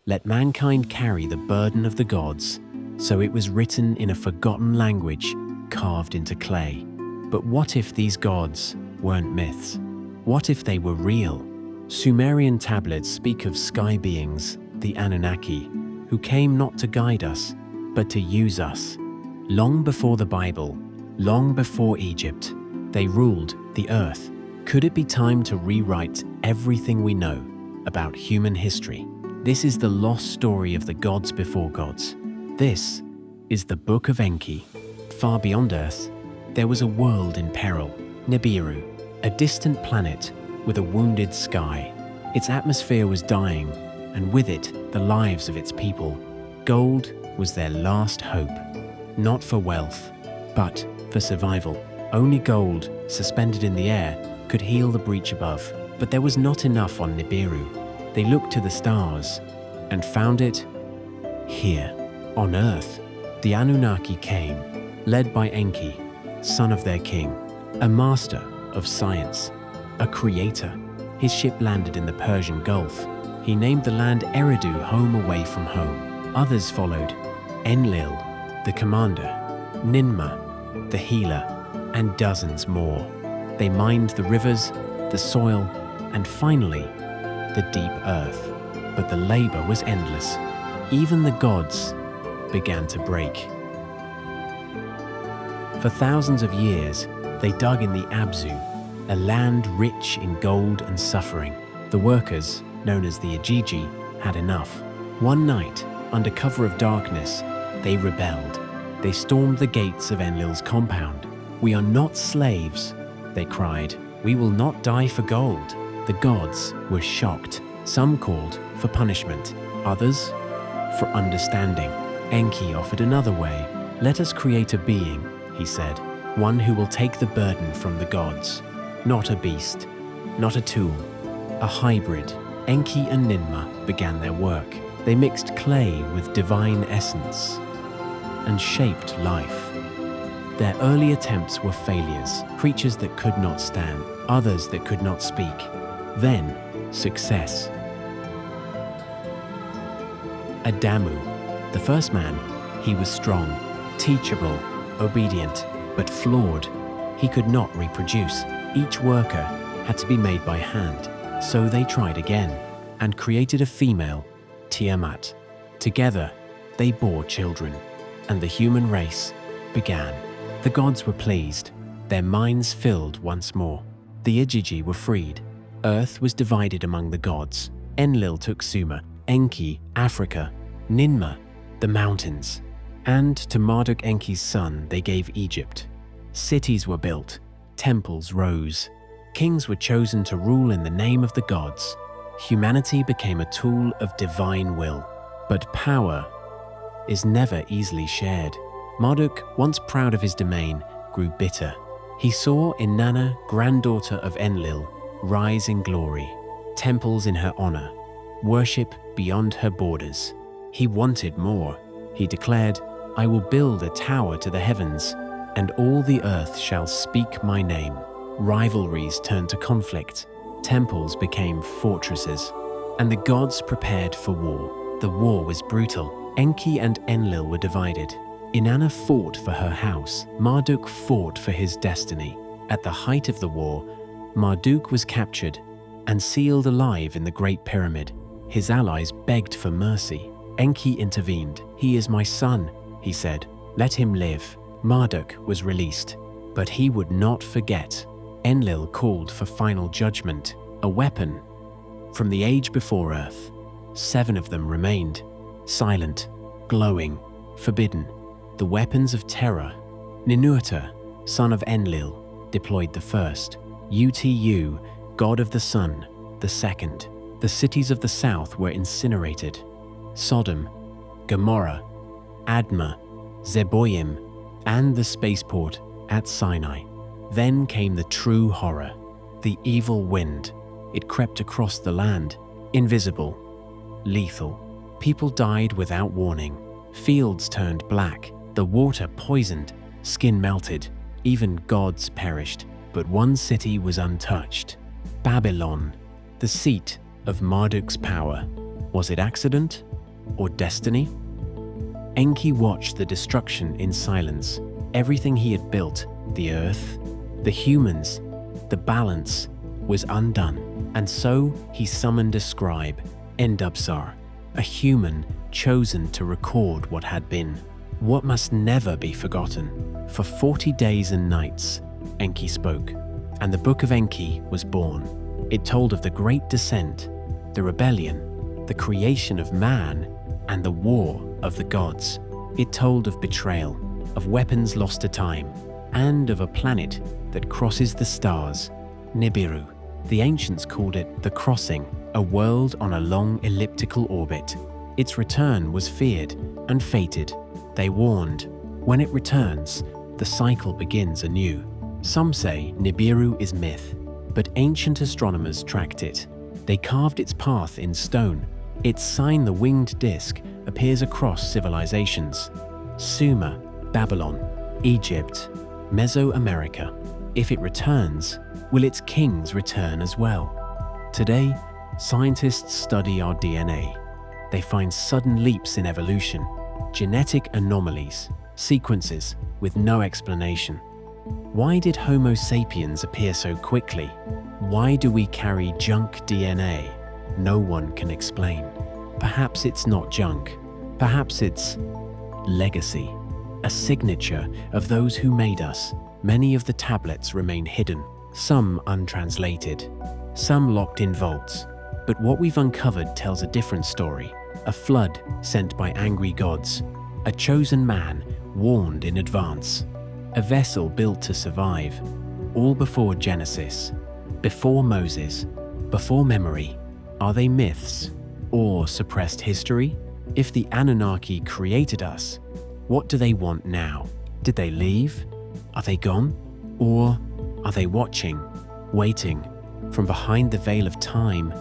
let mankind carry the burden of the gods. So it was written in a forgotten language, carved into clay. But what if these gods weren't myths? What if they were real? Sumerian tablets speak of sky beings, the Anunnaki, who came not to guide us, but to use us. Long before the Bible, long before Egypt, they ruled the earth. Could it be time to rewrite everything we know about human history? This is the lost story of the gods before gods. This is the Book of Enki. Far beyond Earth, there was a world in peril, Nibiru, a distant planet with a wounded sky. Its atmosphere was dying, and with it, the lives of its people. Gold was their last hope, not for wealth, but for survival. Only gold, suspended in the air, could heal the breach above. But there was not enough on Nibiru. They looked to the stars and found it here. On Earth, the Anunnaki came, led by Enki, son of their king, a master of science, a creator. His ship landed in the Persian Gulf. He named the land Eridu, home away from home. Others followed: Enlil, the commander, Ninmah, the healer, and dozens more. They mined the rivers, the soil, and finally, the deep earth. But the labor was endless. Even the gods began to break. For thousands of years, they dug in the Abzu, a land rich in gold and suffering. The workers, known as the Igigi, had enough. One night, under cover of darkness, they rebelled. They stormed the gates of Enlil's compound. "We are not slaves," they cried. "We will not die for gold." The gods were shocked. Some called for punishment, others for understanding. Enki offered another way. "Let us create a being," he said, "one who will take the burden from the gods. Not a beast, not a tool, a hybrid." Enki and Ninmah began their work. They mixed clay with divine essence and shaped life. Their early attempts were failures, creatures that could not stand, others that could not speak. Then, success. Adamu, the first man, he was strong, teachable, obedient, but flawed. He could not reproduce. Each worker had to be made by hand. So they tried again and created a female, Tiamat. Together, they bore children, and the human race began. The gods were pleased, their minds filled once more. The Igigi were freed. Earth was divided among the gods. Enlil took Sumer, Enki, Africa, Ninmah, the mountains. And to Marduk, Enki's son, they gave Egypt. Cities were built, temples rose. Kings were chosen to rule in the name of the gods. Humanity became a tool of divine will. But power is never easily shared. Marduk, once proud of his domain, grew bitter. He saw Inanna, granddaughter of Enlil, rise in glory, temples in her honor, worship beyond her borders. He wanted more. He declared, "I will build a tower to the heavens, and all the earth shall speak my name." Rivalries turned to conflict. Temples became fortresses, and the gods prepared for war. The war was brutal. Enki and Enlil were divided. Inanna fought for her house. Marduk fought for his destiny. At the height of the war, Marduk was captured and sealed alive in the Great Pyramid. His allies begged for mercy. Enki intervened. "He is my son," he said. "Let him live." Marduk was released, but he would not forget. Enlil called for final judgment, a weapon from the age before Earth. 7 of them remained, silent, glowing, forbidden. The weapons of terror. Ninurta, son of Enlil, deployed the first. Utu, god of the sun, the second. The cities of the south were incinerated. Sodom, Gomorrah, Admah, Zeboim, and the spaceport at Sinai. Then came the true horror, the evil wind. It crept across the land, invisible, lethal. People died without warning. Fields turned black, the water poisoned, skin melted. Even gods perished, but one city was untouched. Babylon, the seat of Marduk's power. Was it accident or destiny? Enki watched the destruction in silence. Everything he had built, the earth, the humans, the balance, was undone. And so he summoned a scribe, Endubsar, a human chosen to record what had been, what must never be forgotten. For 40 days and nights, Enki spoke, and the Book of Enki was born. It told of the great descent, the rebellion, the creation of man, and the war of the gods. It told of betrayal, of weapons lost to time, and of a planet that crosses the stars, Nibiru. The ancients called it the crossing, a world on a long elliptical orbit. Its return was feared and fated. They warned, when it returns, the cycle begins anew. Some say Nibiru is myth, but ancient astronomers tracked it. They carved its path in stone. Its sign, the winged disk, appears across civilizations: Sumer, Babylon, Egypt, Mesoamerica. If it returns, will its kings return as well? Today, scientists study our DNA. They find sudden leaps in evolution, genetic anomalies, sequences with no explanation. Why did Homo sapiens appear so quickly? Why do we carry junk DNA? No one can explain. Perhaps it's not junk. Perhaps it's legacy, a signature of those who made us. Many of the tablets remain hidden, some untranslated, some locked in vaults. But what we've uncovered tells a different story. A flood sent by angry gods, a chosen man warned in advance, a vessel built to survive, all before Genesis, before Moses, before memory. Are they myths or suppressed history? If the Anunnaki created us, what do they want now? Did they leave? Are they gone? Or are they watching, waiting, from behind the veil of time?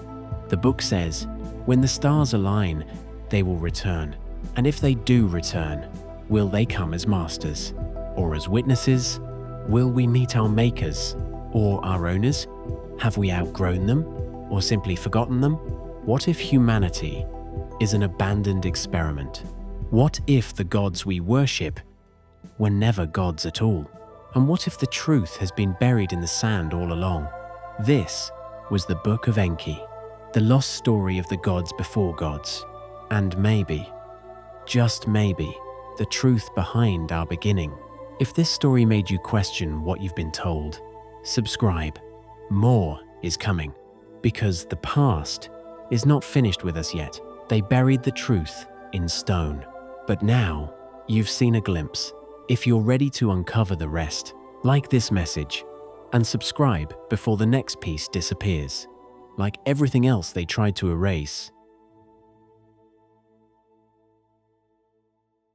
The book says, when the stars align, they will return. And if they do return, will they come as masters? Or as witnesses? Will we meet our makers? Or our owners? Have we outgrown them? Or simply forgotten them? What if humanity is an abandoned experiment? What if the gods we worship were never gods at all? And what if the truth has been buried in the sand all along? This was the Book of Enki, the lost story of the gods before gods. And maybe, just maybe, the truth behind our beginning. If this story made you question what you've been told, subscribe. More is coming, because the past is not finished with us yet. They buried the truth in stone. But now, you've seen a glimpse. If you're ready to uncover the rest, like this message, and subscribe before the next piece disappears. Like everything else they tried to erase,